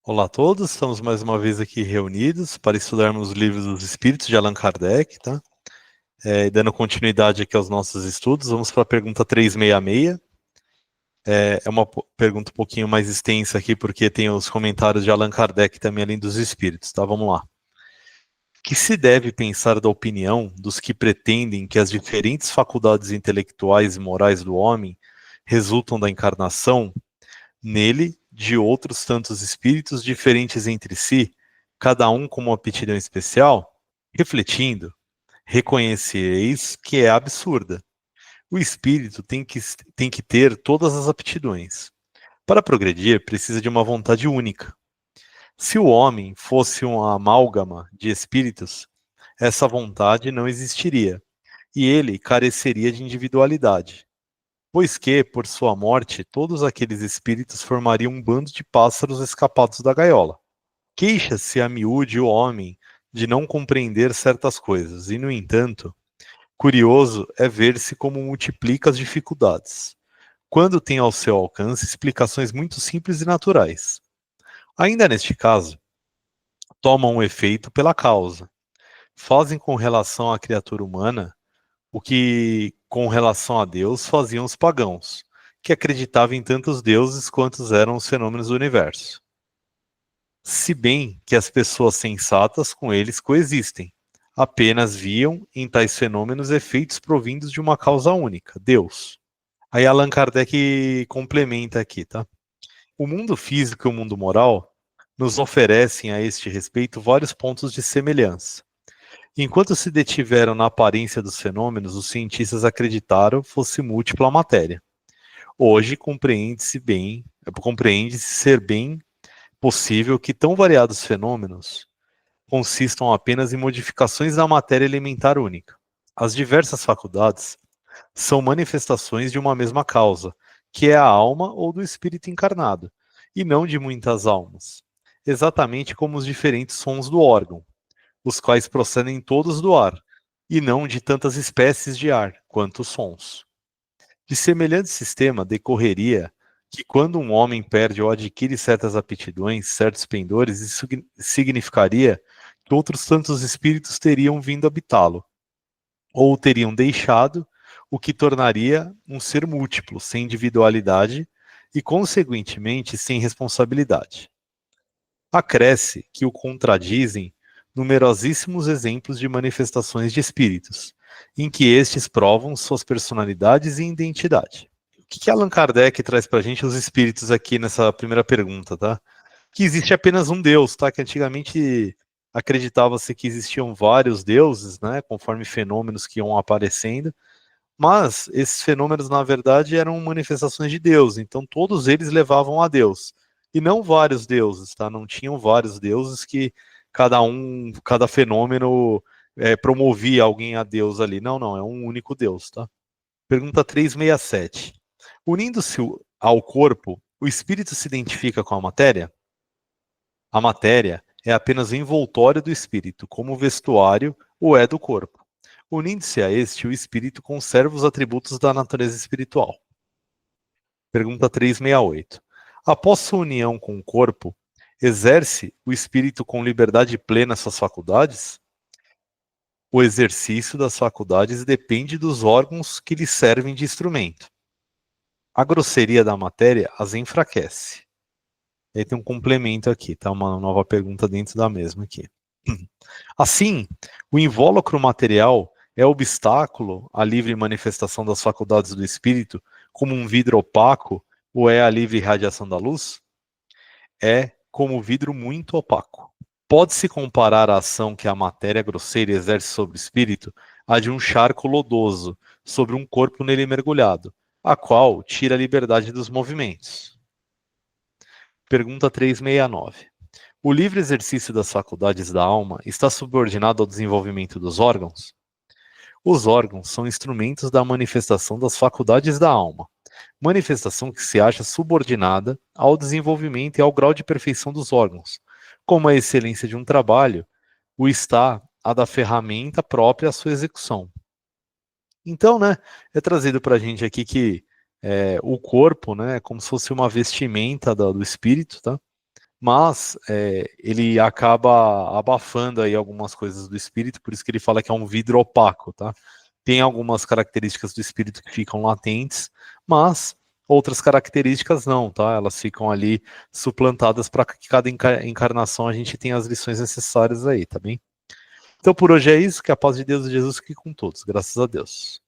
Olá a todos, estamos mais uma vez aqui reunidos para estudarmos os livros dos Espíritos de Allan Kardec, tá? Dando continuidade aqui aos nossos estudos, vamos para a pergunta 366. É uma pergunta um pouquinho mais extensa aqui, porque tem os comentários de Allan Kardec também, além dos Espíritos, tá? Vamos lá. Que se deve pensar da opinião dos que pretendem que as diferentes faculdades intelectuais e morais do homem resultam da encarnação nele de outros tantos espíritos diferentes entre si, cada um com uma aptidão especial? Refletindo, reconhecereis que é absurda. O espírito tem que ter todas as aptidões. Para progredir, precisa de uma vontade única. Se o homem fosse uma amálgama de espíritos, essa vontade não existiria, e ele careceria de individualidade. Pois que, por sua morte, todos aqueles espíritos formariam um bando de pássaros escapados da gaiola. Queixa-se a miúde o homem de não compreender certas coisas, e, no entanto, curioso é ver-se como multiplica as dificuldades, quando tem ao seu alcance explicações muito simples e naturais. Ainda neste caso, tomam o efeito pela causa, fazem com relação à criatura humana o que, com relação a Deus, faziam os pagãos, que acreditavam em tantos deuses quantos eram os fenômenos do universo. Se bem que as pessoas sensatas com eles coexistem, apenas viam em tais fenômenos efeitos provindos de uma causa única, Deus. Aí Allan Kardec complementa aqui, tá? O mundo físico e o mundo moral nos oferecem a este respeito vários pontos de semelhança. Enquanto se detiveram na aparência dos fenômenos, os cientistas acreditaram fosse múltipla a matéria. Hoje compreende-se ser bem possível que tão variados fenômenos consistam apenas em modificações da matéria elementar única. As diversas faculdades são manifestações de uma mesma causa, que é a alma ou do espírito encarnado, e não de muitas almas, exatamente como os diferentes sons do órgão, os quais procedem todos do ar, e não de tantas espécies de ar quanto sons. De semelhante sistema decorreria que quando um homem perde ou adquire certas aptidões, certos pendores, isso significaria que outros tantos espíritos teriam vindo habitá-lo, ou teriam deixado, o que tornaria um ser múltiplo, sem individualidade e, consequentemente, sem responsabilidade. Acresce que o contradizem numerosíssimos exemplos de manifestações de espíritos, em que estes provam suas personalidades e identidade. O que Allan Kardec traz para a gente os espíritos aqui nessa primeira pergunta, tá? Que existe apenas um Deus, tá? Que antigamente acreditava-se que existiam vários deuses, né? Conforme fenômenos que iam aparecendo, mas esses fenômenos, na verdade, eram manifestações de Deus, então todos eles levavam a Deus. E não vários deuses, tá? Não tinham vários deuses que cada fenômeno promovia alguém a Deus ali. Não, não, é um único Deus, tá? Pergunta 367. Unindo-se ao corpo, o espírito se identifica com a matéria? A matéria é apenas o envoltório do espírito, como o vestuário o é do corpo. Unindo-se a este, o espírito conserva os atributos da natureza espiritual. Pergunta 368. Após sua união com o corpo, exerce o espírito com liberdade plena suas faculdades? O exercício das faculdades depende dos órgãos que lhe servem de instrumento. A grosseria da matéria as enfraquece. E aí tem um complemento aqui, tá? Uma nova pergunta dentro da mesma aqui. Assim, o invólucro material é obstáculo à livre manifestação das faculdades do espírito, como um vidro opaco, ou é a livre radiação da luz? É como vidro muito opaco. Pode-se comparar a ação que a matéria grosseira exerce sobre o espírito à de um charco lodoso sobre um corpo nele mergulhado, a qual tira a liberdade dos movimentos. Pergunta 369. O livre exercício das faculdades da alma está subordinado ao desenvolvimento dos órgãos? Os órgãos são instrumentos da manifestação das faculdades da alma, manifestação que se acha subordinada ao desenvolvimento e ao grau de perfeição dos órgãos, como a excelência de um trabalho o está a da ferramenta própria à sua execução. Então, né, é trazido para a gente aqui que o corpo, né, é como se fosse uma vestimenta do espírito, tá? mas ele acaba abafando aí algumas coisas do espírito, por isso que ele fala que é um vidro opaco, tá? Tem algumas características do espírito que ficam latentes, mas outras características não, tá? Elas ficam ali suplantadas para que cada encarnação a gente tenha as lições necessárias aí, tá bem? Então por hoje é isso, que a paz de Deus e Jesus fique com todos, graças a Deus.